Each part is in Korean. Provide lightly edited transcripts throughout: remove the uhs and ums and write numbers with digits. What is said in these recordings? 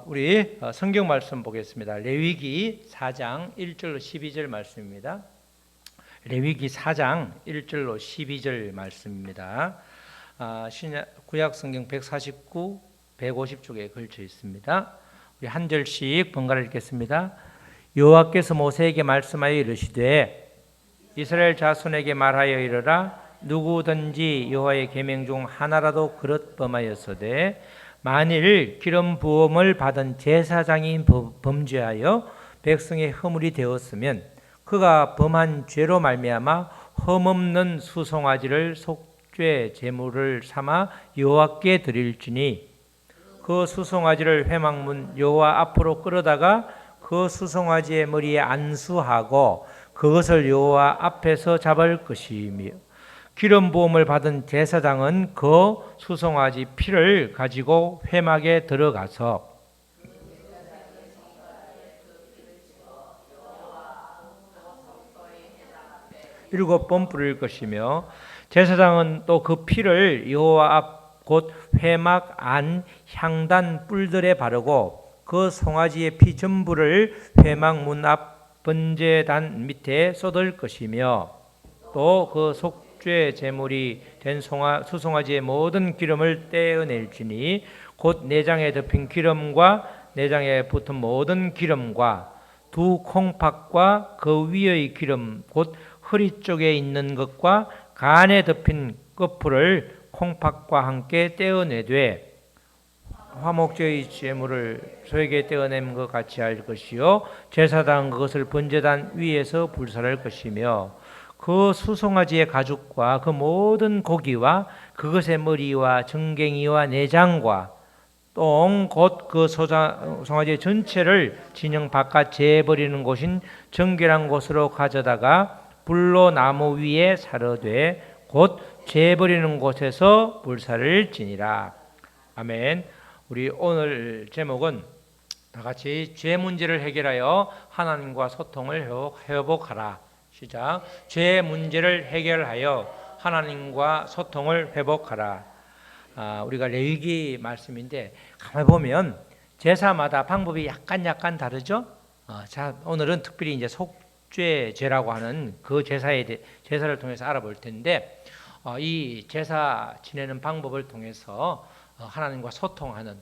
우리 성경 말씀 보겠습니다. 레위기 4장 1절로 12절 말씀입니다. 레위기 4장 1절로 12절 말씀입니다. 구약 성경 149, 150쪽에 걸쳐 있습니다. 우리 한 절씩 번갈아 읽겠습니다. 여호와께서 모세에게 말씀하여 이르시되 이스라엘 자손에게 말하여 이르라. 누구든지 여호와의 계명 중 하나라도 그릇 범하였으되 만일 기름 부음을 받은 제사장이 범죄하여 백성의 허물이 되었으면 그가 범한 죄로 말미암아 흠없는 수송아지를 속죄 제물을 삼아 여호와께 드릴지니 그 수송아지를 회막문 여호와 앞으로 끌어다가 그 수송아지의 머리에 안수하고 그것을 여호와 앞에서 잡을 것이며 기름 부음을 받은 제사장은 그 수송아지 피를 가지고 회막에 들어가서 일곱 번 뿌릴 것이며 제사장은 또 그 피를 여호와 앞 곧 회막 안 향단 뿔들에 바르고 그 송아지의 피 전부를 회막 문 앞 번제단 밑에 쏟을 것이며 또 그 속죄 제물이 된 수송아지의 모든 기름을 떼어낼지니 곧 내장에 덮인 기름과 내장에 붙은 모든 기름과 두 콩팥과 그 위의 기름 곧 허리 쪽에 있는 것과 간에 덮인 끝풀을 콩팥과 함께 떼어내되 화목제의 제물을 소에게 떼어낸 것 같이 할 것이요 제사장은 그것을 번제단 위에서 불살할 것이며 그 수송아지의 가죽과 그 모든 고기와 그것의 머리와 정갱이와 내장과 똥 곧 그 송아지 전체를 진영 바깥 재버리는 곳인 정결한 곳으로 가져다가 불로 나무 위에 사르되 곧 재버리는 곳에서 불사를 지니라. 아멘. 우리 오늘 제목은 다 같이 죄 문제를 해결하여 하나님과 소통을 회복하라. 시작. 죄 문제를 해결하여 하나님과 소통을 회복하라. 우리가 레위기 말씀인데 가만히 보면 제사마다 방법이 약간 다르죠. 자, 오늘은 특별히 이제 속죄제라고 하는 그 제사를 통해서 알아볼 텐데 이 제사 지내는 방법을 통해서 하나님과 소통하는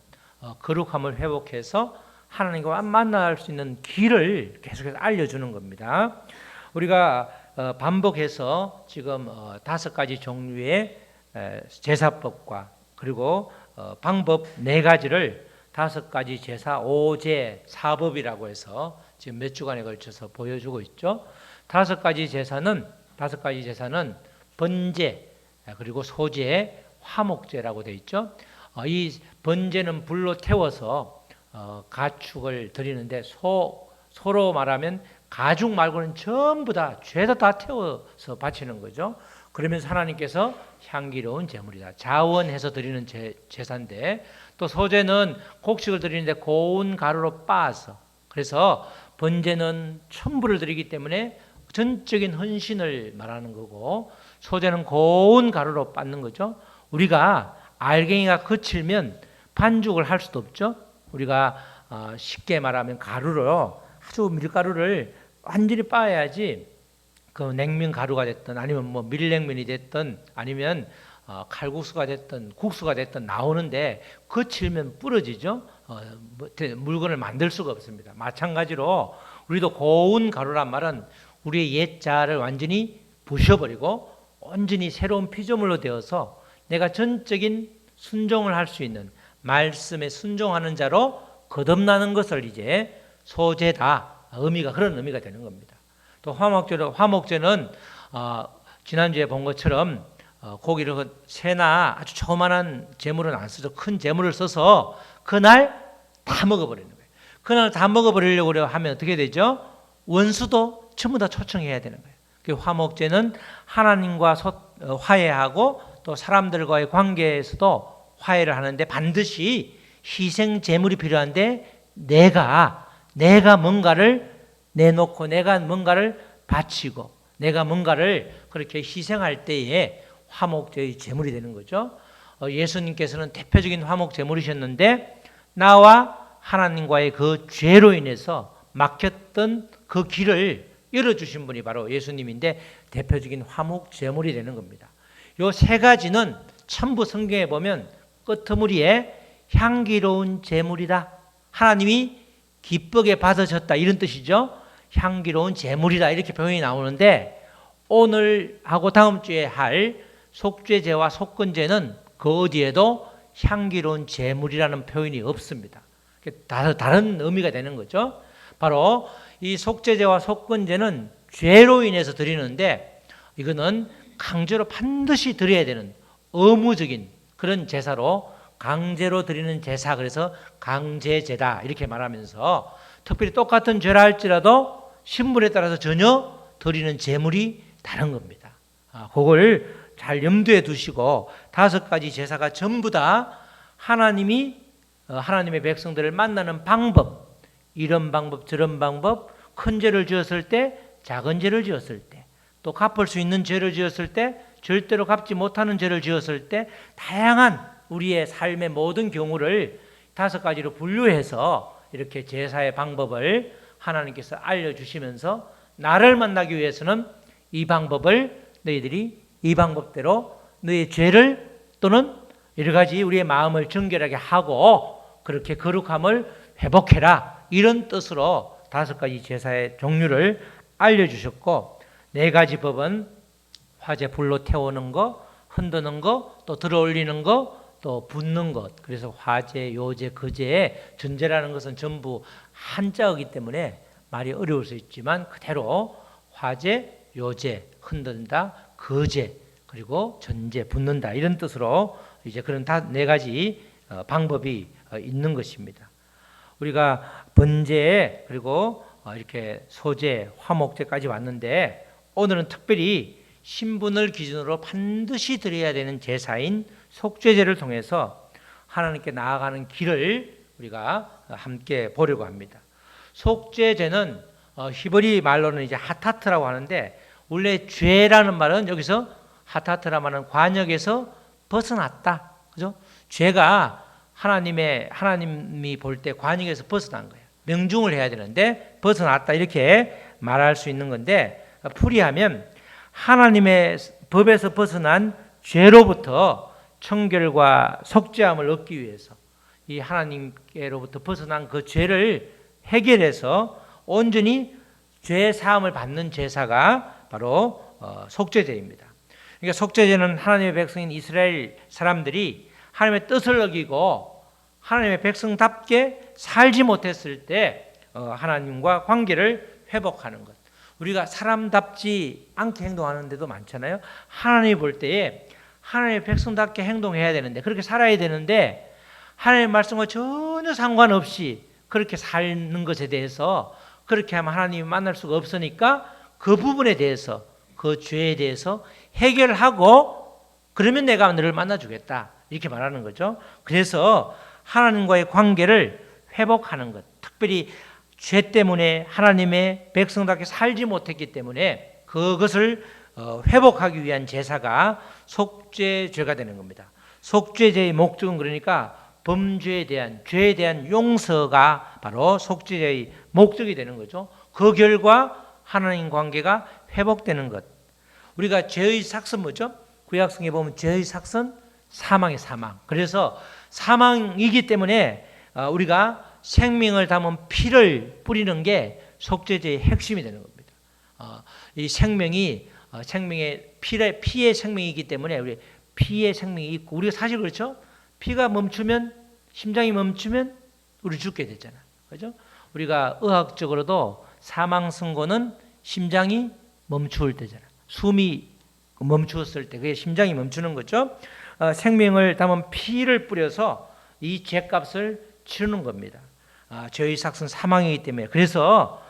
거룩함을 회복해서 하나님과 만날 수 있는 길을 계속해서 알려주는 겁니다. 우리가 반복해서 지금 5가지 종류의 제사법과 그리고 방법 4가지를 5가지 제사 5제 4법이라고 해서 지금 몇 주간에 걸쳐서 보여주고 있죠. 5가지 제사는 번제 그리고 소제, 화목제라고 되어 있죠. 이 번제는 불로 태워서 가축을 드리는데 소로 말하면 가죽 말고는 전부 다 죄다 다 태워서 바치는 거죠. 그러면서 하나님께서 향기로운 제물이다. 자원해서 드리는 제사인데 또 소제는 곡식을 드리는데 고운 가루로 빻아서 그래서 번제는 첨부를 드리기 때문에 전적인 헌신을 말하는 거고 소제는 고운 가루로 빻는 거죠. 우리가 알갱이가 거칠면 반죽을 할 수도 없죠. 우리가 쉽게 말하면 가루로 아주 밀가루를 완전히 빻아야지 그 냉면 가루가 됐든 아니면 뭐 밀냉면이 됐든 아니면 칼국수가 됐든 국수가 됐든 나오는데 거칠면 부러지죠. 물건을 만들 수가 없습니다. 마찬가지로 우리도 고운 가루란 말은 우리의 옛자를 완전히 부셔버리고 온전히 새로운 피조물로 되어서 내가 전적인 순종을 할 수 있는 말씀에 순종하는 자로 거듭나는 것을 이제 소제다. 그런 의미가 되는 겁니다. 또 화목제는 지난주에 본 것처럼 고기를 새나 아주 조그만한 제물은 안 쓰죠. 큰 제물을 써서 그날 다 먹어버리는 거예요. 그날 다 먹어버리려고 하면 어떻게 되죠? 원수도 전부 다 초청해야 되는 거예요. 그 화목제는 하나님과 화해하고 또 사람들과의 관계에서도 화해를 하는데 반드시 희생 제물이 필요한데 내가 뭔가를 내놓고 내가 뭔가를 바치고 내가 뭔가를 그렇게 희생할 때에 화목제의 제물이 되는 거죠. 예수님께서는 대표적인 화목 제물이셨는데 나와 하나님과의 그 죄로 인해서 막혔던 그 길을 열어주신 분이 바로 예수님인데 대표적인 화목 제물이 되는 겁니다. 요 세 가지는 전부 성경에 보면 끄트머리에 향기로운 제물이다. 하나님이 기쁘게 받으셨다 이런 뜻이죠. 향기로운 제물이다 이렇게 표현이 나오는데 오늘 하고 다음 주에 할 속죄제와 속건제는 그 어디에도 향기로운 제물이라는 표현이 없습니다. 다른 의미가 되는 거죠. 바로 이 속죄제와 속건제는 죄로 인해서 드리는데 이거는 강제로 반드시 드려야 되는 의무적인 그런 제사로 강제로 드리는 제사, 그래서 강제제다 이렇게 말하면서 특별히 똑같은 죄라 할지라도 신분에 따라서 전혀 드리는 제물이 다른 겁니다. 그걸 잘 염두에 두시고 5가지 제사가 전부 다 하나님이 하나님의 백성들을 만나는 방법, 이런 방법 저런 방법, 큰 죄를 지었을 때, 작은 죄를 지었을 때, 또 갚을 수 있는 죄를 지었을 때, 절대로 갚지 못하는 죄를 지었을 때, 다양한 우리의 삶의 모든 경우를 5가지로 분류해서 이렇게 제사의 방법을 하나님께서 알려주시면서 나를 만나기 위해서는 이 방법을 너희들이 이 방법대로 너의 죄를 또는 여러 가지 우리의 마음을 정결하게 하고 그렇게 거룩함을 회복해라 이런 뜻으로 5가지 제사의 종류를 알려주셨고 4가지 법은 화재 불로 태우는 거, 흔드는 거, 또 들어올리는 거, 또 붓는 것. 그래서 화재, 요재, 거재의 전제라는 것은 전부 한자어기 때문에 말이 어려울 수 있지만 그대로 화재, 요재, 흔든다, 거재, 그리고 전제, 붓는다 이런 뜻으로 이제 그런 4가지 방법이 있는 것입니다. 우리가 번제 그리고 이렇게 소제, 화목제까지 왔는데 오늘은 특별히 신분을 기준으로 반드시 드려야 되는 제사인 속죄제를 통해서 하나님께 나아가는 길을 우리가 함께 보려고 합니다. 속죄제는 히브리 말로는 이제 하타트라고 하는데 원래 죄라는 말은 여기서 하타트라는 말은 관역에서 벗어났다. 그죠? 죄가 하나님이 볼 때 관역에서 벗어난 거예요. 명중을 해야 되는데 벗어났다 이렇게 말할 수 있는 건데 풀이하면 하나님의 법에서 벗어난 죄로부터 청결과 속죄함을 얻기 위해서 이 하나님께로부터 벗어난 그 죄를 해결해서 온전히 죄 사함을 받는 제사가 바로 속죄제입니다. 그러니까 속죄제는 하나님의 백성인 이스라엘 사람들이 하나님의 뜻을 어기고 하나님의 백성답게 살지 못했을 때 하나님과 관계를 회복하는 것. 우리가 사람답지 않게 행동하는 데도 많잖아요. 하나님 볼 때에 하나님의 백성답게 행동해야 되는데 그렇게 살아야 되는데 하나님의 말씀과 전혀 상관없이 그렇게 사는 것에 대해서 그렇게 하면 하나님이 만날 수가 없으니까 그 부분에 대해서 그 죄에 대해서 해결하고 그러면 내가 너를 만나주겠다 이렇게 말하는 거죠. 그래서 하나님과의 관계를 회복하는 것, 특별히 죄 때문에 하나님의 백성답게 살지 못했기 때문에 그것을 회복하기 위한 제사가 속죄제가 되는 겁니다. 속죄제의 목적은 그러니까 범죄에 대한 죄에 대한 용서가 바로 속죄제의 목적이 되는 거죠. 그 결과 하나님 관계가 회복되는 것. 우리가 죄의 삭은 뭐죠? 구약성에 보면 죄의 삭은 사망의 사망. 그래서 사망이기 때문에 우리가 생명을 담은 피를 뿌리는 게 속죄제의 핵심이 되는 겁니다. 이 생명이 생명의 피의 생명이기 때문에 우리 피의 생명이 있고 우리가 사실 그렇죠? 피가 멈추면 심장이 멈추면 우리 죽게 되잖아. 그렇죠? 우리가 의학적으로도 사망 선고는 심장이 멈출 때잖아. 숨이 멈추었을 때 그게 심장이 멈추는 거죠. 생명을 담은 피를 뿌려서 이 죄값을 치르는 겁니다. 죄의 삭은 사망이기 때문에 그래서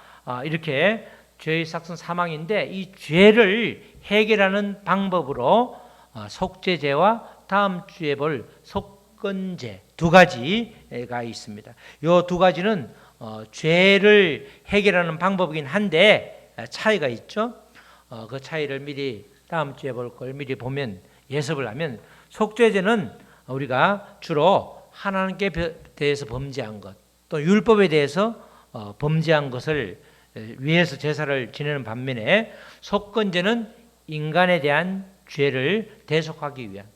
이렇게 죄의 삭은 사망인데 이 죄를 해결하는 방법으로 속죄제와 다음 주에 볼 속건제 2가지가 있습니다. 이 2가지는 죄를 해결하는 방법이긴 한데 차이가 있죠. 그 차이를 미리 다음 주에 볼 걸 미리 보면 예습을 하면 속죄제는 우리가 주로 하나님께 대해서 범죄한 것, 또 율법에 대해서 범죄한 것을 위해서 제사를 지내는 반면에 속건제는 인간에 대한 죄를 대속하기 위한,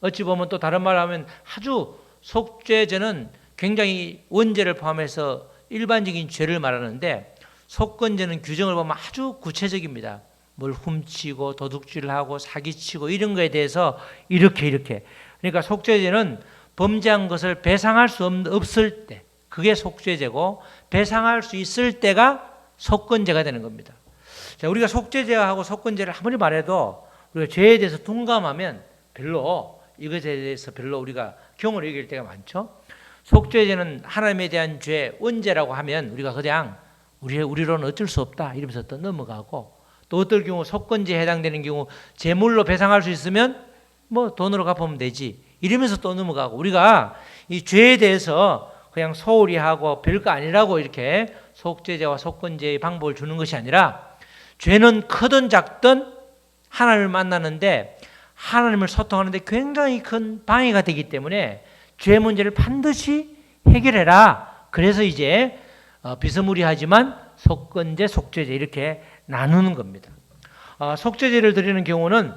어찌 보면 또 다른 말을 하면 아주 속죄제는 굉장히 원죄를 포함해서 일반적인 죄를 말하는데, 속건제는 규정을 보면 아주 구체적입니다. 뭘 훔치고 도둑질을 하고 사기치고 이런 거에 대해서 이렇게 그러니까 속죄제는 범죄한 것을 배상할 수 없을 때 그게 속죄제고, 배상할 수 있을 때가 속건제가 되는 겁니다. 자, 우리가 속죄제하고 속건제를 아무리 말해도 우리가 죄에 대해서 둔감하면 별로 이것에 대해서 별로 우리가 경을 이길 때가 많죠. 속죄제는 하나님에 대한 죄, 원죄라고 하면 우리가 그냥 우리로는 어쩔 수 없다 이러면서 또 넘어가고, 또 어떨 경우 속건제에 해당되는 경우 재물로 배상할 수 있으면 뭐 돈으로 갚으면 되지 이러면서 또 넘어가고, 우리가 이 죄에 대해서 그냥 소홀히 하고 별거 아니라고 이렇게 속죄제와 속건제의 방법을 주는 것이 아니라, 죄는 크든 작든 하나님을 만나는데 하나님을 소통하는데 굉장히 큰 방해가 되기 때문에 죄 문제를 반드시 해결해라. 그래서 이제 비스무리하지만 속건제, 속죄제 이렇게 나누는 겁니다. 속죄제를 드리는 경우는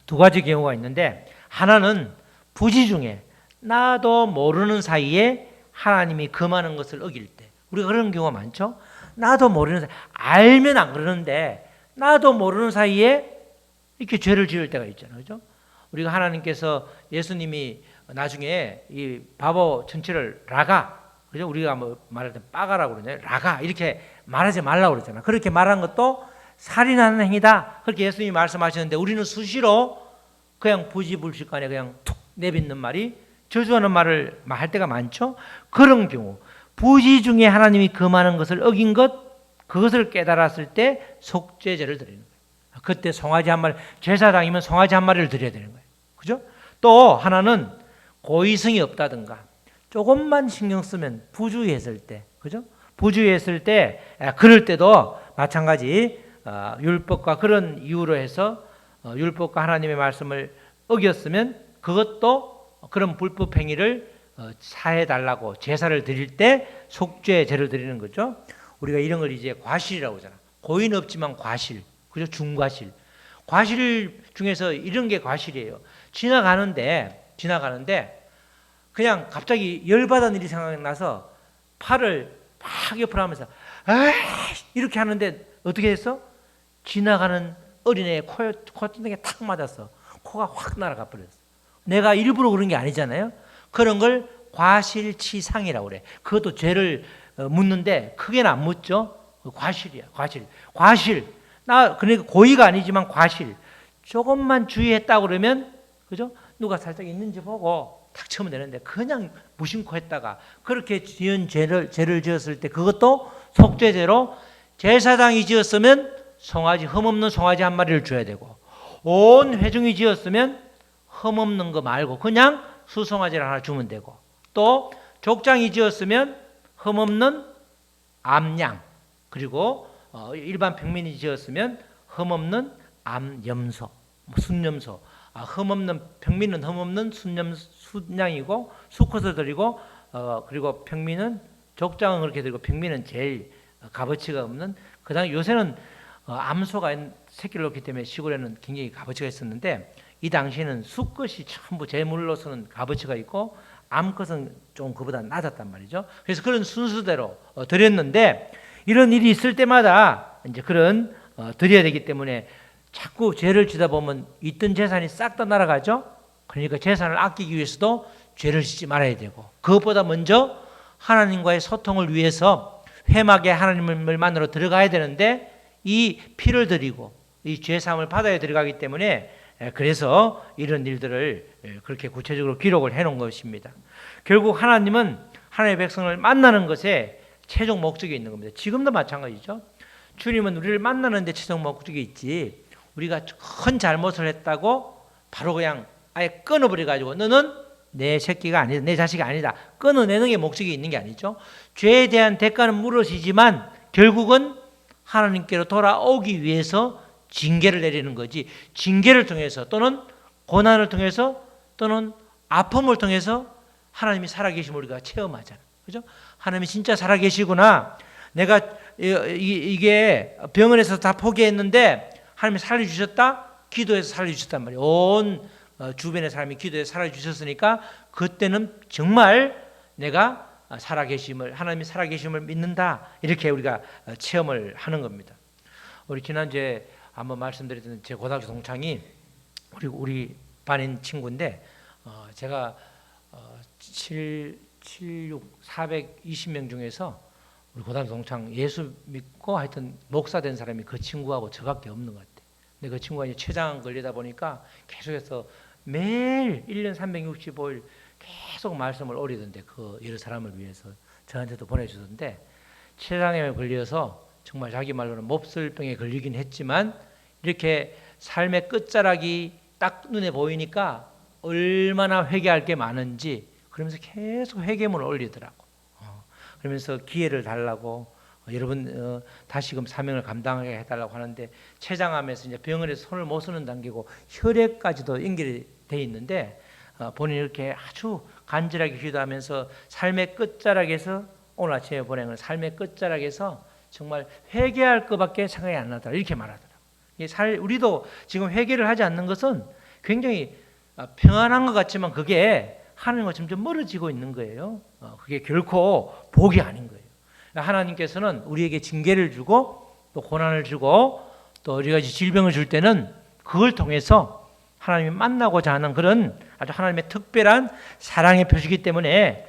두 가지 경우가 있는데, 하나는 부지 중에 나도 모르는 사이에 하나님이 금하는 것을 어길 때, 우리가 그런 경우가 많죠. 나도 모르는 사이, 알면 안 그러는데 나도 모르는 사이에 이렇게 죄를 지을 때가 있잖아요. 그죠? 우리가 하나님께서, 예수님이 나중에 이 바보 전체를 라가, 그죠? 우리가 뭐 말할 때 빠가라고 그러잖아요. 라가 이렇게 말하지 말라고 그러잖아요. 그렇게 말한 것도 살인하는 행위다. 그렇게 예수님이 말씀하셨는데, 우리는 수시로 그냥 부지불식간에 그냥 툭 내뱉는 말이 저주하는 말을 할 때가 많죠. 그런 경우 부지 중에 하나님이 금하는 것을 어긴 것, 그것을 깨달았을 때 속죄제를 드리는 거예요. 그때 송아지 한 마리, 제사장이면 송아지 한 마리를 드려야 되는 거예요. 그죠? 또 하나는 고의성이 없다든가 조금만 신경 쓰면 부주의했을 때, 그죠? 부주의했을 때, 그럴 때도 마찬가지 율법과 그런 이유로 해서 율법과 하나님의 말씀을 어겼으면 그것도 그런 불법 행위를 사해달라고 제사를 드릴 때 속죄제를 드리는 거죠. 우리가 이런 걸 이제 과실이라고 하잖아. 고의는 없지만 과실, 그죠? 중과실. 과실 중에서 이런 게 과실이에요. 지나가는데 그냥 갑자기 열받은 일이 생각나서 팔을 막 옆으로 하면서 이렇게 하는데 어떻게 했어? 지나가는 어린애의 콧등에 탁 맞았어. 코가 확 날아가 버렸어. 내가 일부러 그런 게 아니잖아요. 그런 걸 과실치상이라고 그래. 그것도 죄를 묻는데 크게는 안 묻죠. 과실이야. 과실. 그러니까 고의가 아니지만 과실. 조금만 주의했다 그러면, 그죠? 누가 살짝 있는지 보고 탁 치면 되는데 그냥 무심코 했다가 그렇게 지은 죄를 지었을 때 그것도 속죄죄로, 제사장이 지었으면 흠없는 송아지 한 마리를 줘야 되고, 온 회중이 지었으면 흠없는 거 말고 그냥 수송아지를 하나 주면 되고, 또 족장이 지었으면 흠없는 암양, 그리고 일반 평민이 지었으면 흠없는 암염소, 순염소, 흠없는 평민은 흠없는 순양이고 수컷을 드리고, 그리고 평민은 족장은 그렇게 드리고 평민은 제일 값어치가 없는, 그다음 요새는 암소가 새끼를 놓기 때문에 시골에는 굉장히 값어치가 있었는데, 이 당시에는 수컷이 전부 제물로서는 값어치가 있고 암컷은 좀 그보다 낮았단 말이죠. 그래서 그런 순수대로 드렸는데, 이런 일이 있을 때마다 이제 그런 드려야 되기 때문에 자꾸 죄를 지다 보면 있던 재산이 싹 다 날아가죠. 그러니까 재산을 아끼기 위해서도 죄를 짓지 말아야 되고, 그것보다 먼저 하나님과의 소통을 위해서 회막에 하나님을 만나러 들어가야 되는데, 이 피를 드리고 이 죄사함을 받아야 들어가기 때문에, 그래서 이런 일들을 그렇게 구체적으로 기록을 해놓은 것입니다. 결국 하나님은 하나님의 백성을 만나는 것에 최종 목적이 있는 겁니다. 지금도 마찬가지죠. 주님은 우리를 만나는데 최종 목적이 있지, 우리가 큰 잘못을 했다고 바로 그냥 아예 끊어버려가지고 너는 내 새끼가 아니다, 내 자식이 아니다, 끊어내는 게 목적이 있는 게 아니죠. 죄에 대한 대가는 물으시지만 결국은 하나님께로 돌아오기 위해서 징계를 내리는 거지, 징계를 통해서 또는 고난을 통해서 또는 아픔을 통해서 하나님이 살아계심을 우리가 체험하잖아요. 그죠? 하나님이 진짜 살아계시구나. 내가 이게 병원에서 다 포기했는데 하나님이 살려주셨다. 기도해서 살려주셨단 말이에요. 온 주변의 사람이 기도해서 살려주셨으니까 그때는 정말 내가 살아계심을, 하나님이 살아계심을 믿는다. 이렇게 우리가 체험을 하는 겁니다. 우리 지난주에 한번 말씀드렸던 제 고등학교 동창이 우리 반인 친구인데 제가 420명 중에서 우리 고등학교 동창 예수 믿고 하여튼 목사 된 사람이 그 친구하고 저밖에 없는 것 같아요. 근데 그 친구가 이제 췌장 걸리다 보니까 계속해서 매일 1년 365일 계속 말씀을 올리던데 그 여러 사람을 위해서 저한테도 보내주던데 췌장에 걸려서 정말 자기 말로는 몹쓸병에 걸리긴 했지만 이렇게 삶의 끝자락이 딱 눈에 보이니까 얼마나 회개할 게 많은지 그러면서 계속 회개문을 올리더라고. 그러면서 기회를 달라고 여러분 다시금 사명을 감당하게 해달라고 하는데 췌장암에서 이제 병원에서 손을 못 쓰는 단계고 혈액까지도 연결이 돼 있는데 본인이 이렇게 아주 간절하게 기도하면서 삶의 끝자락에서 오늘 아침에 보낸 건 삶의 끝자락에서 정말 회개할 것밖에 생각이 안 나더라 이렇게 말하더라고요. 우리도 지금 회개를 하지 않는 것은 굉장히 평안한 것 같지만 그게 하나님과 점점 멀어지고 있는 거예요. 그게 결코 복이 아닌 거예요. 하나님께서는 우리에게 징계를 주고 또 고난을 주고 또 여러 가지 질병을 줄 때는 그걸 통해서 하나님이 만나고자 하는 그런 아주 하나님의 특별한 사랑의 표시이기 때문에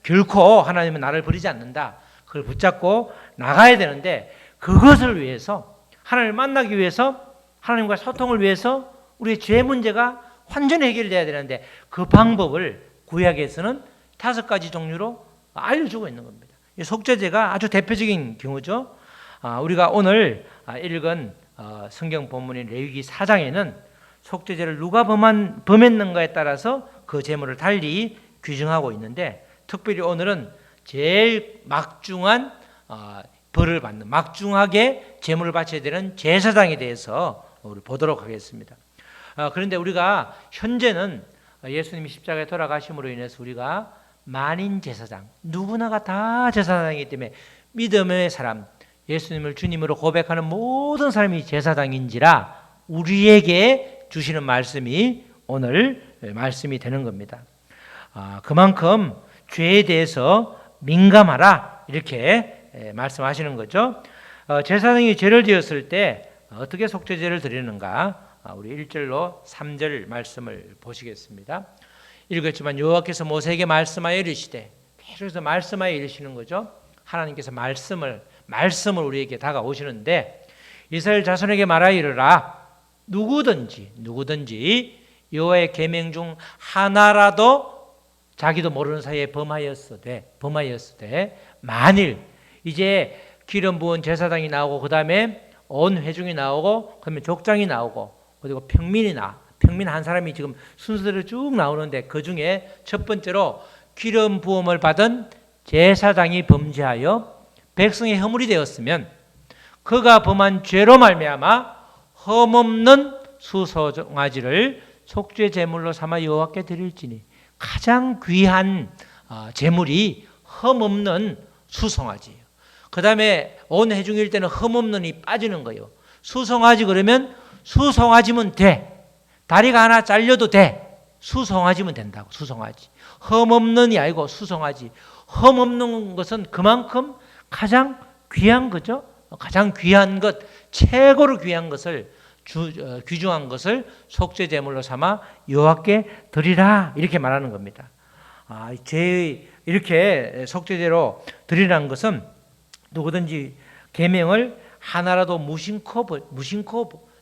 결코 하나님은 나를 버리지 않는다. 그걸 붙잡고 나가야 되는데 그것을 위해서 하나님을 만나기 위해서 하나님과 소통을 위해서 우리의 죄 문제가 완전히 해결돼야 되는데 그 방법을 구약에서는 5가지 종류로 알려주고 있는 겁니다. 속죄제가 아주 대표적인 경우죠. 우리가 오늘 읽은 성경 본문인 레위기 4장에는 속죄제를 누가 범했는가에 따라서 그 제물을 달리 규정하고 있는데 특별히 오늘은 제일 막중한 벌을 받는 막중하게 제물을 바쳐야 되는 제사장에 대해서 우리 보도록 하겠습니다. 그런데 우리가 현재는 예수님이 십자가에 돌아가심으로 인해서 우리가 만인 제사장, 누구나가 다 제사장이기 때문에 믿음의 사람, 예수님을 주님으로 고백하는 모든 사람이 제사장인지라 우리에게 주시는 말씀이 오늘 말씀이 되는 겁니다. 그만큼 죄에 대해서 민감하라 이렇게 말씀하시는 거죠. 제사장이 죄를 지었을 때 어떻게 속죄제를 드리는가? 우리 1절로 3절 말씀을 보시겠습니다. 읽었지만 여호와께서 모세에게 말씀하여 이르시되 계속해서 말씀하여 이르시는 거죠. 하나님께서 말씀을 우리에게 다가오시는데 이스라엘 자손에게 말하여 이르라 누구든지 여호와의 계명 중 하나라도 자기도 모르는 사이에 범하였으되 만일 이제 기름 부은 제사장이 나오고 그 다음에 온 회중이 나오고 그다음에 족장이 나오고 그리고 평민 한 사람이 지금 순서대로 쭉 나오는데 그 중에 첫 번째로 기름 부음을 받은 제사장이 범죄하여 백성의 허물이 되었으면 그가 범한 죄로 말미암아 흠없는 수송아지를 속죄 제물로 삼아 여호와께 드릴지니 가장 귀한 제물이 흠없는 수송아지예요. 그 다음에 온 회중일 때는 흠없는이 빠지는 거예요. 수송아지 그러면 수송아지면 돼. 다리가 하나 잘려도 돼. 수송아지면 된다고. 수송아지. 흠없는이 아니고 수송아지. 흠없는 것은 그만큼 가장 귀한 거죠. 가장 귀한 것, 최고로 귀한 것을 귀중한 것을 속죄 제물로 삼아 여호와께 드리라 이렇게 말하는 겁니다. 이렇게 속죄제로 드리라는 것은 누구든지 계명을 하나라도 무심코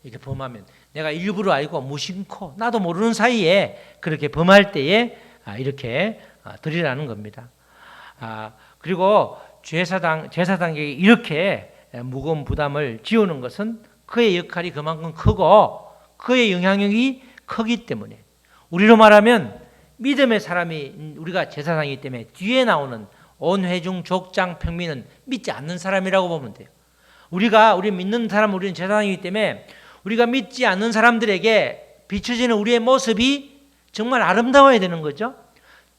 이렇게 범하면 내가 일부러 알고 무심코 나도 모르는 사이에 그렇게 범할 때에 이렇게 드리라는 겁니다. 그리고 제사장에게 이렇게 무거운 부담을 지우는 것은 그의 역할이 그만큼 크고 그의 영향력이 크기 때문에 우리로 말하면 믿음의 사람이 우리가 제사장이기 때문에 뒤에 나오는 온 회중 족장 평민은 믿지 않는 사람이라고 보면 돼요. 우리 믿는 사람 우리는 제사장이기 때문에 우리가 믿지 않는 사람들에게 비춰지는 우리의 모습이 정말 아름다워야 되는 거죠.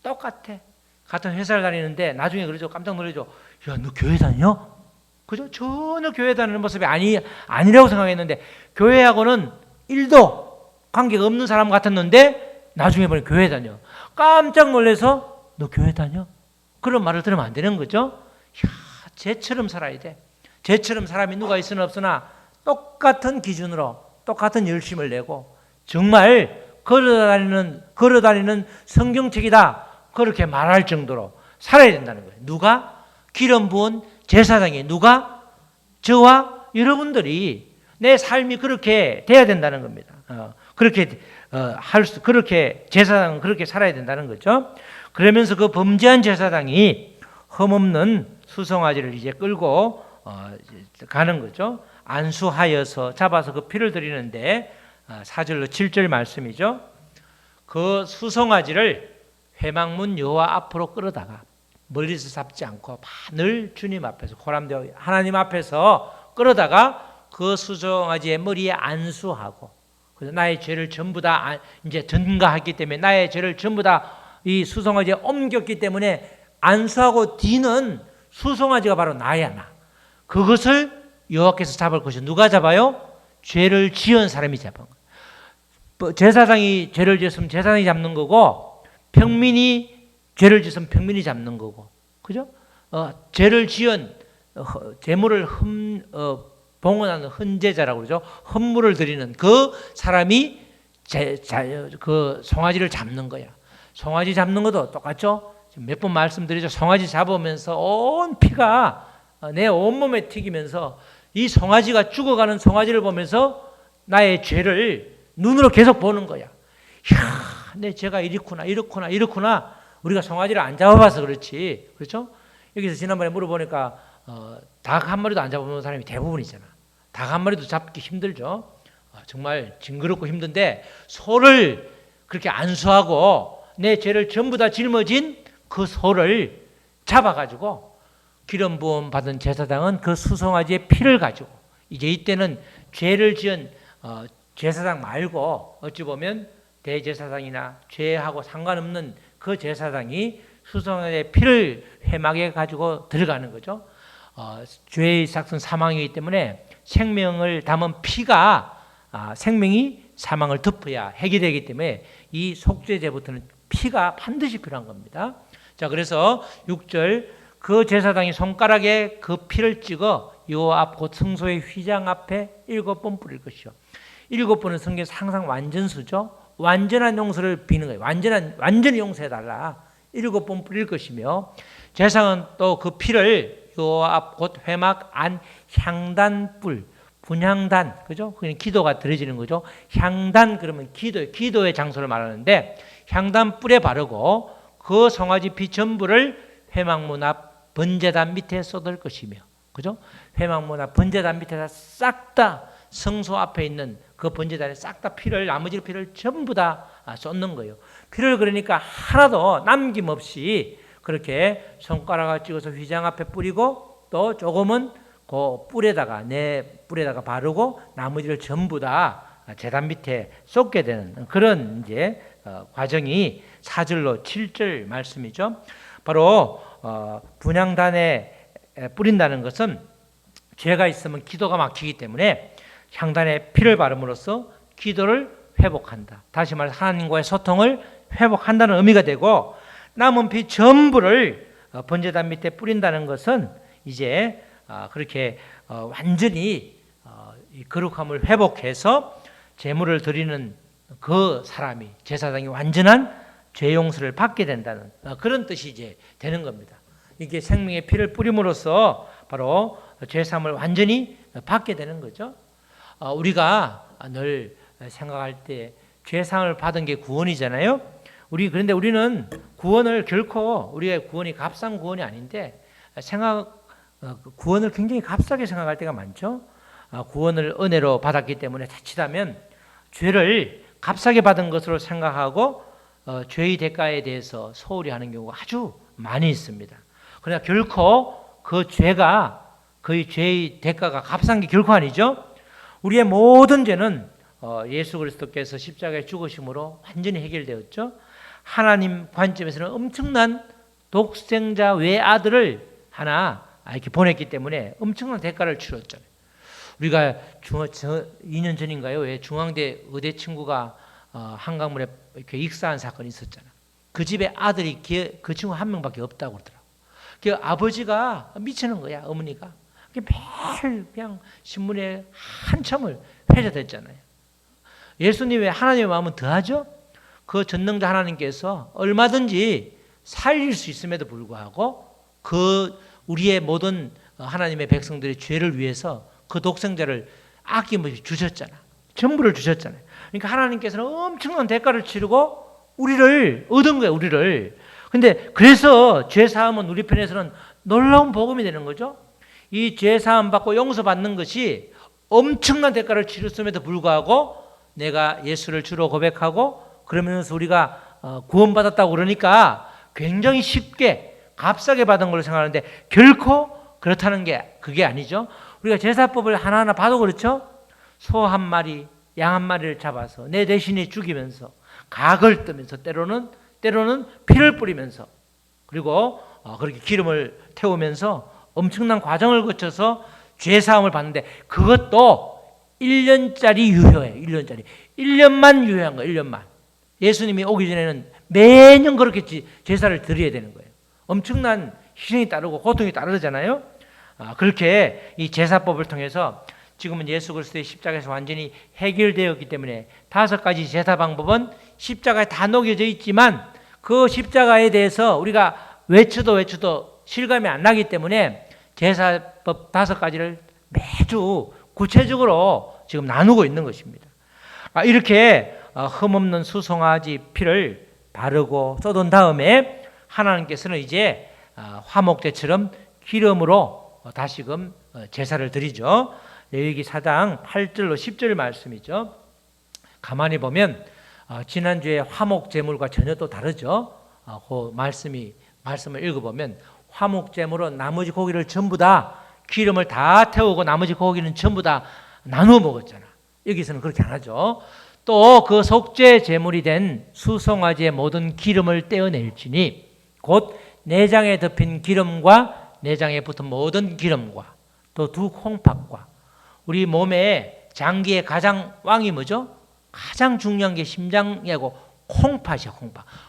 똑같아. 같은 회사를 다니는데 나중에 그러죠. 깜짝 놀라죠. 야, 너 교회 다녀? 그죠? 전혀 교회 다니는 모습이 아니라고 생각했는데 교회하고는 1도 관계가 없는 사람 같았는데 나중에 보니 교회 다녀. 깜짝 놀라서 너 교회 다녀? 그런 말을 들으면 안 되는 거죠. 야, 쟤처럼 살아야 돼. 쟤처럼 사람이 누가 있으나 없으나 똑같은 기준으로 똑같은 열심을 내고 정말 걸어다니는 성경책이다. 그렇게 말할 정도로 살아야 된다는 거예요. 누가? 기름 부은 제사장이 누가? 저와 여러분들이 내 삶이 그렇게 돼야 된다는 겁니다. 그렇게 제사장은 그렇게 살아야 된다는 거죠. 그러면서 그 범죄한 제사장이 흠없는 수송아지를 이제 끌고 가는 거죠. 안수하여서 잡아서 그 피를 드리는데 4절로 7절 말씀이죠. 그 수송아지를 회막문 여호와 앞으로 끌어다가 멀리서 잡지 않고 늘 주님 앞에서 호람되어 하나님 앞에서 끌어다가 그 수송아지의 머리에 안수하고 그래서 나의 죄를 전부 다 이제 전가했기 때문에 나의 죄를 전부 다 이 수송아지에 옮겼기 때문에 안수하고 뒤는 수송아지가 바로 나야 나. 그것을 여호와께서 잡을 것이 누가 잡아요? 죄를 지은 사람이 잡은 거예요. 제사장이 죄를 지었으면 제사장이 잡는 거고 평민이 죄를 지으면 평민이 잡는 거고, 그죠? 죄를 지은 재물을 봉헌하는 헌제자라고 그러죠. 헌물을 드리는 그 사람이 그 송아지를 잡는 거야. 송아지 잡는 것도 똑같죠. 몇 번 말씀드리죠. 송아지 잡으면서 온 피가 내 온몸에 튀기면서 이 송아지가 죽어가는 송아지를 보면서 나의 죄를 눈으로 계속 보는 거야. 이야, 내 죄가 이렇구나. 우리가 송아지를 안 잡아봐서 그렇지. 그렇죠? 여기서 지난번에 물어보니까 닭 한 마리도 안 잡아본 사람이 대부분이잖아. 닭 한 마리도 잡기 힘들죠. 정말 징그럽고 힘든데 소를 그렇게 안수하고 내 죄를 전부 다 짊어진 그 소를 잡아가지고 기름 부음 받은 제사장은 그 수송아지의 피를 가지고 이제 이때는 죄를 지은 제사장 말고 어찌 보면 대제사장이나 죄하고 상관없는 그 제사장이 수송아지의 피를 회막에 가지고 들어가는 거죠. 죄의 삭은 사망이기 때문에 생명을 담은 피가 생명이 사망을 덮어야 해결되기 때문에 이 속죄제부터는 피가 반드시 필요한 겁니다. 자, 그래서 6절 그 제사장이 손가락에 그 피를 찍어 여호와 앞 곧 성소의 휘장 앞에 7번 뿌릴 것이요. 7번은 성경에서 항상 완전수죠. 완전한 용서를 비는 거예요. 완전히 용서해달라. 7번 뿌릴 것이며 제사장은 또 그 피를 여호와 앞 곧 회막 안 향단불 분향단, 그죠? 그냥 기도가 드려지는 거죠. 향단 그러면 기도의 장소를 말하는데 향단 뿔에 바르고 그 송아지 피 전부를 회막문 앞 번제단 밑에 쏟을 것이며, 그죠? 회막문 앞 번제단 밑에다 싹 다 성소 앞에 있는 그 번제단에 싹 다 나머지 피를 전부 다 쏟는 거예요. 피를 그러니까 하나도 남김없이 그렇게 손가락을 찍어서 휘장 앞에 뿌리고 또 조금은 그 내 뿔에다가 바르고 나머지를 전부 다 제단 밑에 쏟게 되는 그런 이제 과정이 4절로 7절 말씀이죠. 바로 분향단에 뿌린다는 것은 죄가 있으면 기도가 막히기 때문에 향단에 피를 바름으로써 기도를 회복한다. 다시 말해서 하나님과의 소통을 회복한다는 의미가 되고 남은 피 전부를 번제단 밑에 뿌린다는 것은 이제 그렇게 완전히 거룩함을 회복해서 제물을 드리는 그 사람이 제사장이 완전한 죄 용서를 받게 된다는 그런 뜻이 이제 되는 겁니다. 이게 생명의 피를 뿌림으로써 바로 죄 사함을 완전히 받게 되는 거죠. 우리가 늘 생각할 때 죄 사함을 받은 게 구원이잖아요. 그런데 우리는 구원을 결코 우리의 구원이 값싼 구원이 아닌데 구원을 굉장히 값싸게 생각할 때가 많죠. 구원을 은혜로 받았기 때문에 자칫하면 죄를 값싸게 받은 것으로 생각하고 죄의 대가에 대해서 소홀히 하는 경우가 아주 많이 있습니다. 그러나 결코 그 죄의 대가가 값싼 게 결코 아니죠. 우리의 모든 죄는 예수 그리스도께서 십자가에 죽으심으로 완전히 해결되었죠. 하나님 관점에서는 엄청난 독생자 외아들을 하나 이렇게 보냈기 때문에 엄청난 대가를 치렀잖아요. 우리가 2년 전인가요? 왜 중앙대 의대 친구가 한강물에 이렇게 익사한 사건이 있었잖아. 그 집에 아들이 그 친구 한 명밖에 없다고 그러더라고. 그 아버지가 미치는 거야, 어머니가. 매일 그냥 신문에 한참을 회자됐잖아요. 예수님의 하나님의 마음은 더하죠? 그 전능자 하나님께서 얼마든지 살릴 수 있음에도 불구하고 그 우리의 모든 하나님의 백성들의 죄를 위해서 그 독생자를 아낌없이 주셨잖아. 전부를 주셨잖아요. 그러니까 하나님께서는 엄청난 대가를 치르고 우리를 얻은 거예요, 우리를. 근데 그래서 죄 사함은 우리 편에서는 놀라운 복음이 되는 거죠. 이 죄 사함 받고 용서받는 것이 엄청난 대가를 치렀음에도 불구하고 내가 예수를 주로 고백하고 그러면서 우리가 구원받았다고 그러니까 굉장히 쉽게 값싸게 받은 걸로 생각하는데 결코 그렇다는 게 그게 아니죠. 우리가 제사법을 하나하나 봐도 그렇죠. 소 한 마리, 양 한 마리를 잡아서 내 대신에 죽이면서 각을 뜨면서 때로는 피를 뿌리면서 그리고 그렇게 기름을 태우면서 엄청난 과정을 거쳐서 죄사함을 받는데 그것도 1년짜리 유효해요. 1년짜리. 1년만 유효한 거예요. 1년만. 예수님이 오기 전에는 매년 그렇게 제사를 드려야 되는 거예요. 엄청난 희생이 따르고 고통이 따르잖아요. 그렇게 이 제사법을 통해서 지금은 예수 그리스도의 십자가에서 완전히 해결되었기 때문에 5가지 제사 방법은 십자가에 다 녹여져 있지만 그 십자가에 대해서 우리가 외쳐도 실감이 안 나기 때문에 제사법 5가지를 매주 구체적으로 지금 나누고 있는 것입니다. 이렇게 흠없는 수송아지 피를 바르고 쏟은 다음에 하나님께서는 이제 화목제처럼 기름으로 다시금 제사를 드리죠. 레위기 4장 8절로 10절 말씀이죠. 가만히 보면 지난주에 화목제물과 전혀 또 다르죠. 그 말씀을 읽어보면 화목제물은 나머지 고기를 전부 다 기름을 다 태우고 나머지 고기는 전부 다 나누어 먹었잖아. 여기서는 그렇게 안 하죠. 또 그 속죄 제물이 된 수송아지의 모든 기름을 떼어낼지니 곧 내장에 덮인 기름과 내장에 붙은 모든 기름과 또 두 콩팥과 우리 몸의 장기의 가장 왕이 뭐죠? 가장 중요한 게 심장이고 콩팥이야.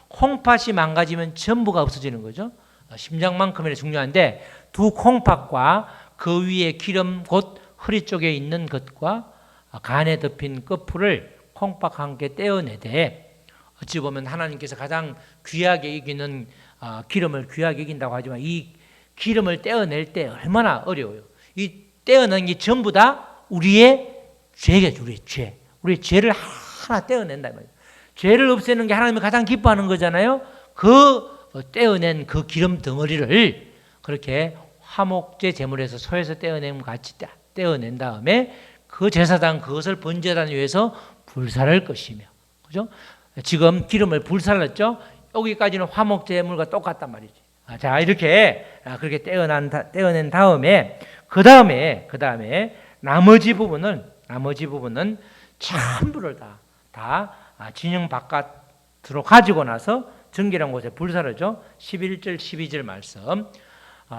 콩팥이 망가지면 전부가 없어지는 거죠. 심장만큼이나 중요한데 두 콩팥과 그 위에 기름 곧 허리 쪽에 있는 것과 간에 덮인 끝풀을 콩팥과 함께 떼어내되 어찌 보면 하나님께서 가장 귀하게 여기는 기름을 귀하게 여긴다고 하지만 이 기름을 떼어낼 때 얼마나 어려워요. 이 떼어낸 게 전부 다 우리의 죄겠죠. 우리의 죄를 하나 떼어낸다 말이에요. 죄를 없애는 게 하나님이 가장 기뻐하는 거잖아요. 그 떼어낸 그 기름 덩어리를 그렇게 화목제 제물에서 소에서 떼어내면 같이 떼어낸 다음에 그 제사장 그것을 번제단 위해서 불살할 것이며, 그죠? 지금 기름을 불살랐죠. 여기까지는 화목제물과 똑같단 말이지. 자, 이렇게 그렇게 떼어낸 다음에 그 다음에 나머지 부분은 전부를 다 진영 바깥으로 가지고 나서 정결한 곳에 불사르죠. 11절 12절 말씀.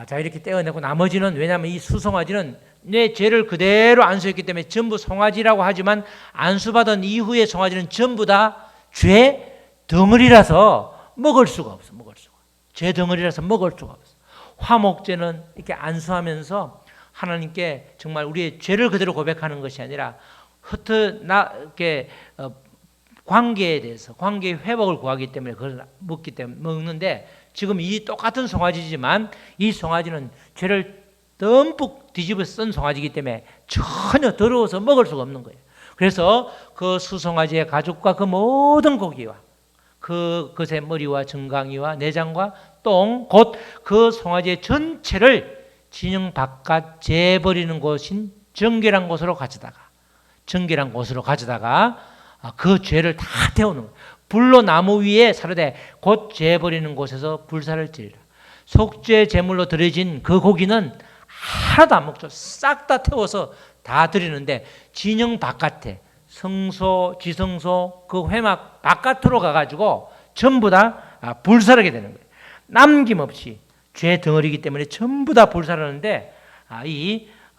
자, 이렇게 떼어내고 나머지는, 왜냐하면 이 수송아지는 내 죄를 그대로 안수했기 때문에 전부 송아지라고 하지만 안수받은 이후의 송아지는 전부 다 죄 덩어리라서 먹을 수가 없어. 죄 덩어리라서 먹을 수가 없어. 화목제는 이렇게 안수하면서 하나님께 정말 우리의 죄를 그대로 고백하는 것이 아니라 이렇게 관계에 대해서 관계의 회복을 구하기 때문에 그걸 먹는데, 지금 이 똑같은 송아지지만 이 송아지는 죄를 듬뿍 뒤집어 쓴 송아지이기 때문에 전혀 더러워서 먹을 수가 없는 거예요. 그래서 그 수송아지의 가죽과 그 모든 고기와 그것의 머리와 정강이와 내장과 똥 곧 그 송아지의 전체를 진영 바깥 재버리는 곳인 정결한 곳으로 가져다가 그 죄를 다 태우는 거예요. 불로 나무 위에 사르되 곧 재버리는 곳에서 불사를 지리라. 속죄 제물로 드려진 그 고기는 하나도 안 먹죠. 싹 다 태워서 다 드리는데 진영 바깥에 성소, 지성소 그 회막 바깥으로 가가지고 전부 다 불살하게 되는 거예요. 남김없이 죄 덩어리이기 때문에 전부 다 불살하는데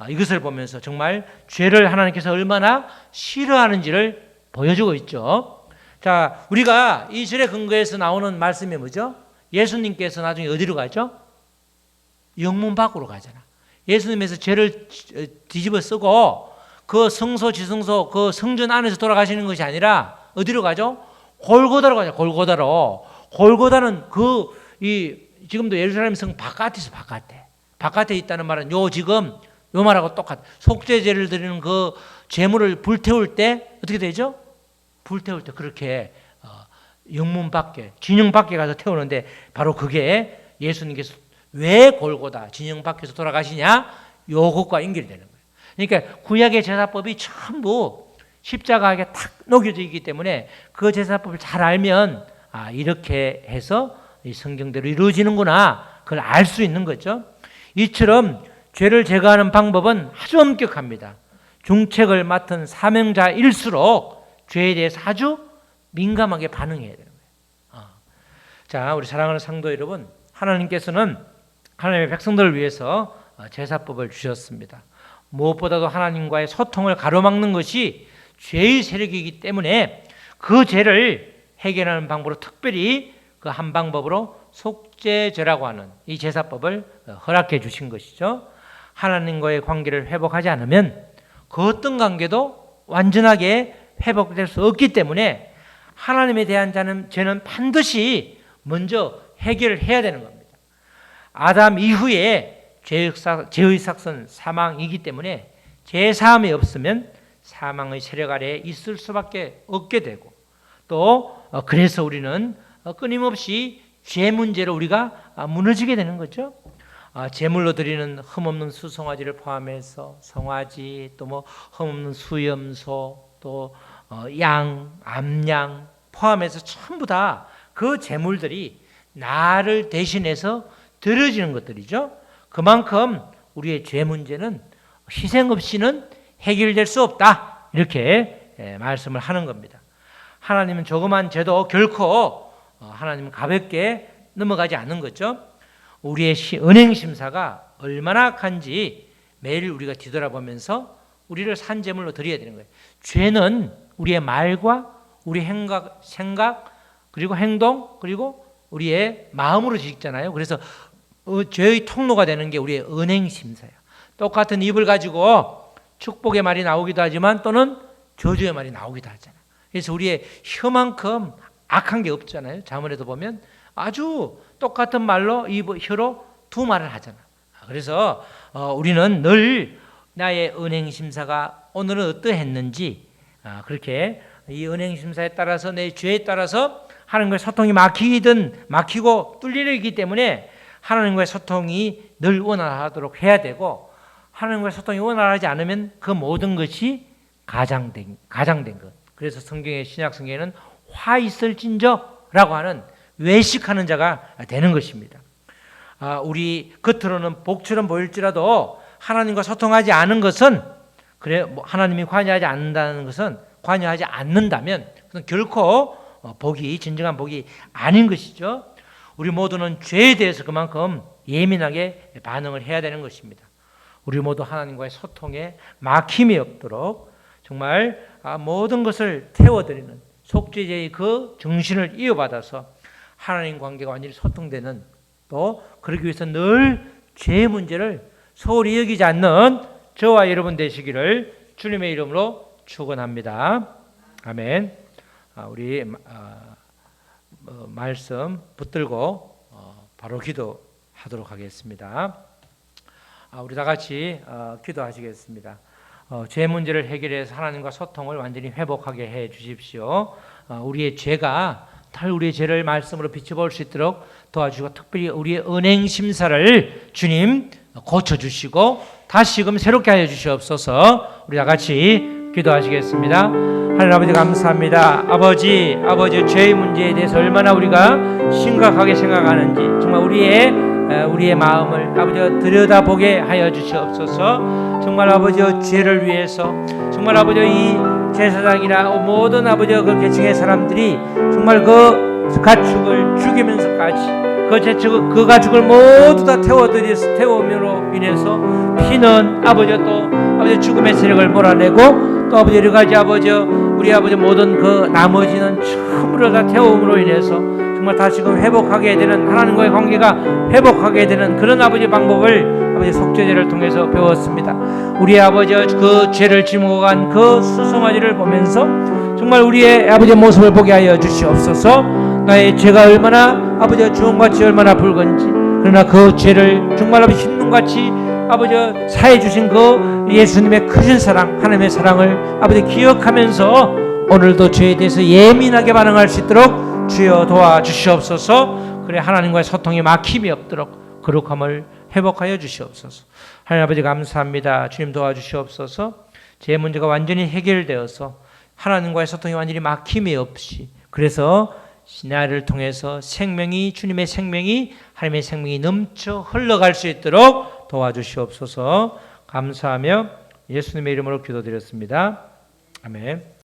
이것을 보면서 정말 죄를 하나님께서 얼마나 싫어하는지를 보여주고 있죠. 자, 우리가 이 절의 근거에서 나오는 말씀이 뭐죠? 예수님께서 나중에 어디로 가죠? 영문 밖으로 가잖아. 예수님께서 죄를 뒤집어 쓰고 그 성소 지성소 그 성전 안에서 돌아가시는 것이 아니라 어디로 가죠? 골고다로 가죠. 골고다로. 골고다는 지금도 예루살렘 성 바깥에서 바깥에 있다는 말은 지금 요 말하고 똑같아. 속죄제를 드리는 그 제물을 불태울 때 어떻게 되죠? 불태울 때 그렇게 영문 밖에, 진영 밖에 가서 태우는데 바로 그게 예수님께서 왜 골고다, 진영 밖에서 돌아가시냐? 요것과 연결이 되는 거예요. 그러니까 구약의 제사법이 전부 십자가에 탁 녹여져 있기 때문에 그 제사법을 잘 알면 이렇게 해서 이 성경대로 이루어지는구나, 그걸 알 수 있는 거죠. 이처럼 죄를 제거하는 방법은 아주 엄격합니다. 중책을 맡은 사명자일수록 죄에 대해서 아주 민감하게 반응해야 되는 거예요. 자, 우리 사랑하는 성도 여러분, 하나님께서는 하나님의 백성들을 위해서 제사법을 주셨습니다. 무엇보다도 하나님과의 소통을 가로막는 것이 죄의 세력이기 때문에 그 죄를 해결하는 방법으로 특별히 그 한 방법으로 속죄제라고 하는 이 제사법을 허락해 주신 것이죠. 하나님과의 관계를 회복하지 않으면 그 어떤 관계도 완전하게 회복될 수 없기 때문에 하나님에 대한 죄는 반드시 먼저 해결을 해야 되는 겁니다. 아담 이후에 죄의 삭선 사망이기 때문에 죄사함이 없으면 사망의 세력 아래에 있을 수밖에 없게 되고, 또 그래서 우리는 끊임없이 죄 문제로 우리가 무너지게 되는 거죠. 제물로 드리는 흠없는 수송아지를 포함해서 송아지, 또 뭐 흠없는 수염소, 또 양, 암양 포함해서 전부 다 그 제물들이 나를 대신해서 드려지는 것들이죠. 그만큼 우리의 죄 문제는 희생 없이는 해결될 수 없다, 이렇게 말씀을 하는 겁니다. 하나님은 조그만 죄도 결코 하나님은 가볍게 넘어가지 않는 거죠. 우리의 은행 심사가 얼마나 악한지 매일 우리가 뒤돌아보면서 우리를 산제물로 드려야 되는 거예요. 죄는 우리의 말과 우리 생각 그리고 행동 그리고 우리의 마음으로 짓잖아요. 그래서 죄의 통로가 되는 게 우리의 은행 심사예요. 똑같은 입을 가지고 축복의 말이 나오기도 하지만 또는 저주의 말이 나오기도 하잖아요. 그래서 우리의 혀만큼 악한 게 없잖아요. 자문에도 보면 아주 똑같은 말로 혀로 두 말을 하잖아. 그래서 우리는 늘 나의 은행 심사가 오늘은 어떠했는지, 그렇게 이 은행 심사에 따라서 내 죄에 따라서 하나님과의 소통이 막히고 뚫리기 때문에 하나님과의 소통이 늘 원활하도록 해야 되고, 하나님과의 소통이 원활하지 않으면 그 모든 것이 가장된 것. 그래서 신약 성경에는 화 있을진저라고 하는 외식하는 자가 되는 것입니다. 우리 겉으로는 복처럼 보일지라도 하나님과 소통하지 않은 것은, 하나님이 관여하지 않는다면 그건 결코 진정한 복이 아닌 것이죠. 우리 모두는 죄에 대해서 그만큼 예민하게 반응을 해야 되는 것입니다. 우리 모두 하나님과의 소통에 막힘이 없도록 정말 모든 것을 태워드리는 속죄제의 그 정신을 이어받아서 하나님 관계가 완전히 소통되는, 또 그러기 위해서 늘 죄의 문제를 소홀히 여기지 않는 저와 여러분 되시기를 주님의 이름으로 축원합니다. 아멘. 우리 말씀 붙들고 바로 기도하도록 하겠습니다. 우리 다 같이 기도하시겠습니다. 죄 문제를 해결해서 하나님과 소통을 완전히 회복하게 해 주십시오. 우리의 죄를 말씀으로 비춰볼 수 있도록 도와주시고, 특별히 우리의 은행 심사를 주님 고쳐주시고 다시금 새롭게 하여 주시옵소서. 우리 다 같이 기도하시겠습니다. 하나님 아버지 감사합니다. 아버지 죄의 문제에 대해서 얼마나 우리가 심각하게 생각하는지 정말 우리의 마음을 아버지 들여다보게 하여 주시옵소서. 정말 아버지 죄를 위해서 정말 아버지 이 제사장이나 모든 아버지 그 계층의 사람들이 정말 그 가축을 죽이면서까지 그 가축을 모두 다 태움으로 인해서 피는 아버지 또 아버지 죽음의 세력을 몰아내고 또 아버지 여러 가지 아버지 우리 아버지 모든 그 나머지는 전부 다 태움으로 인해서 정말 다시금 회복하게 되는 하나님과의 관계가 회복하게 되는 그런 아버지 방법을 아버지 속죄제를 통해서 배웠습니다. 우리 아버지 그 죄를 짊고 간 그 수송아지를 보면서 정말 우리의 아버지의 모습을 보게 하여 주시옵소서. 나의 죄가 얼마나 아버지 주홍같이 얼마나 붉은지 그러나 그 죄를 정말 아버지 흰눈같이 아버지 사해 주신 그 예수님의 크신 사랑 하나님의 사랑을 아버지 기억하면서 오늘도 죄에 대해서 예민하게 반응할 수 있도록 주여 도와주시옵소서. 그래 하나님과의 소통이 막힘이 없도록 거룩함을 회복하여 주시옵소서. 하나님 아버지 감사합니다. 주님 도와주시옵소서. 제 문제가 완전히 해결되어서 하나님과의 소통이 완전히 막힘이 없이 그래서 나를 통해서 생명이 주님의 생명이 하나님의 생명이 넘쳐 흘러갈 수 있도록 도와주시옵소서. 감사하며 예수님의 이름으로 기도드렸습니다. 아멘.